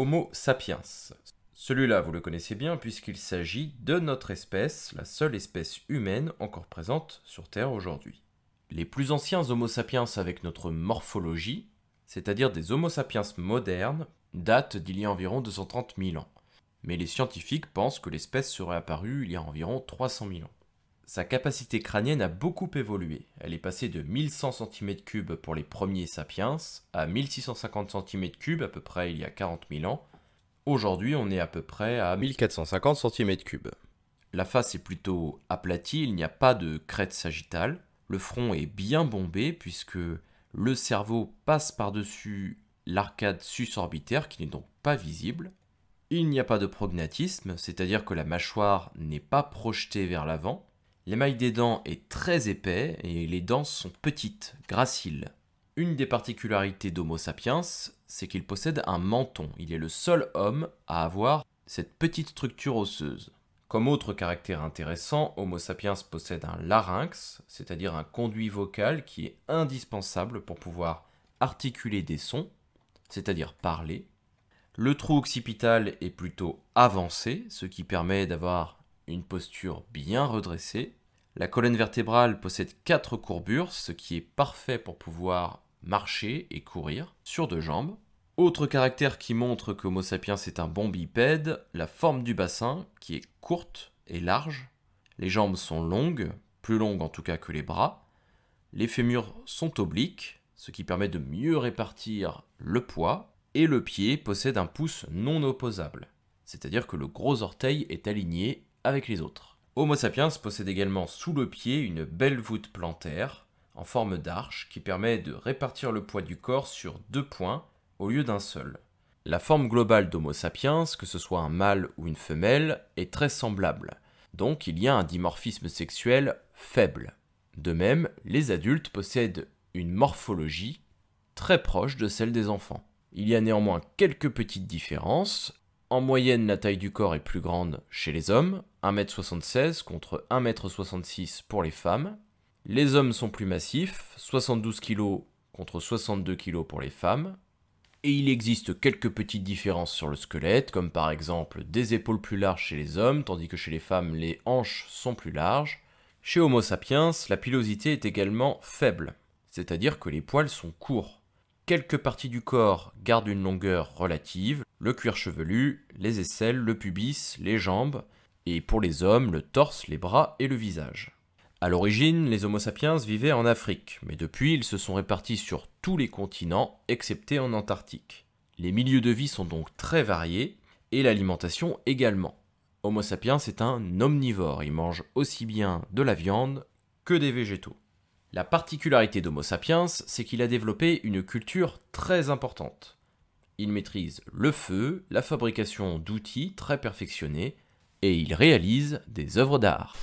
Homo sapiens. Celui-là, vous le connaissez bien puisqu'il s'agit de notre espèce, la seule espèce humaine encore présente sur Terre aujourd'hui. Les plus anciens Homo sapiens avec notre morphologie, c'est-à-dire des Homo sapiens modernes, datent d'il y a environ 230 000 ans. Mais les scientifiques pensent que l'espèce serait apparue il y a environ 300 000 ans. Sa capacité crânienne a beaucoup évolué. Elle est passée de 1100 cm3 pour les premiers sapiens à 1650 cm3 à peu près il y a 40 000 ans. Aujourd'hui, on est à peu près à 1450 cm3. La face est plutôt aplatie, il n'y a pas de crête sagittale. Le front est bien bombé puisque le cerveau passe par-dessus l'arcade susorbitaire qui n'est donc pas visible. Il n'y a pas de prognatisme, c'est-à-dire que la mâchoire n'est pas projetée vers l'avant. L'émail des dents est très épais et les dents sont petites, graciles. Une des particularités d'Homo sapiens, c'est qu'il possède un menton. Il est le seul homme à avoir cette petite structure osseuse. Comme autre caractère intéressant, Homo sapiens possède un larynx, c'est-à-dire un conduit vocal qui est indispensable pour pouvoir articuler des sons, c'est-à-dire parler. Le trou occipital est plutôt avancé, ce qui permet d'avoir une posture bien redressée. La colonne vertébrale possède 4 courbures, ce qui est parfait pour pouvoir marcher et courir sur 2 jambes. Autre caractère qui montre que Homo sapiens est un bon bipède, la forme du bassin qui est courte et large. Les jambes sont longues, plus longues en tout cas que les bras. Les fémurs sont obliques, ce qui permet de mieux répartir le poids. Et le pied possède un pouce non opposable, c'est-à-dire que le gros orteil est aligné avec les autres. Homo sapiens possède également sous le pied une belle voûte plantaire en forme d'arche qui permet de répartir le poids du corps sur 2 points au lieu d'un seul. La forme globale d'Homo sapiens, que ce soit un mâle ou une femelle, est très semblable. Donc il y a un dimorphisme sexuel faible. De même, les adultes possèdent une morphologie très proche de celle des enfants. Il y a néanmoins quelques petites différences. En moyenne, la taille du corps est plus grande chez les hommes, 1,76 m contre 1,66 m pour les femmes. Les hommes sont plus massifs, 72 kg contre 62 kg pour les femmes. Et il existe quelques petites différences sur le squelette, comme par exemple des épaules plus larges chez les hommes, tandis que chez les femmes, les hanches sont plus larges. Chez Homo sapiens, la pilosité est également faible, c'est-à-dire que les poils sont courts. Quelques parties du corps gardent une longueur relative, le cuir chevelu, les aisselles, le pubis, les jambes, et pour les hommes, le torse, les bras et le visage. À l'origine, les Homo sapiens vivaient en Afrique, mais depuis ils se sont répartis sur tous les continents, excepté en Antarctique. Les milieux de vie sont donc très variés, et l'alimentation également. Homo sapiens est un omnivore, il mange aussi bien de la viande que des végétaux. La particularité d'Homo sapiens, c'est qu'il a développé une culture très importante. Il maîtrise le feu, la fabrication d'outils très perfectionnés, et il réalise des œuvres d'art.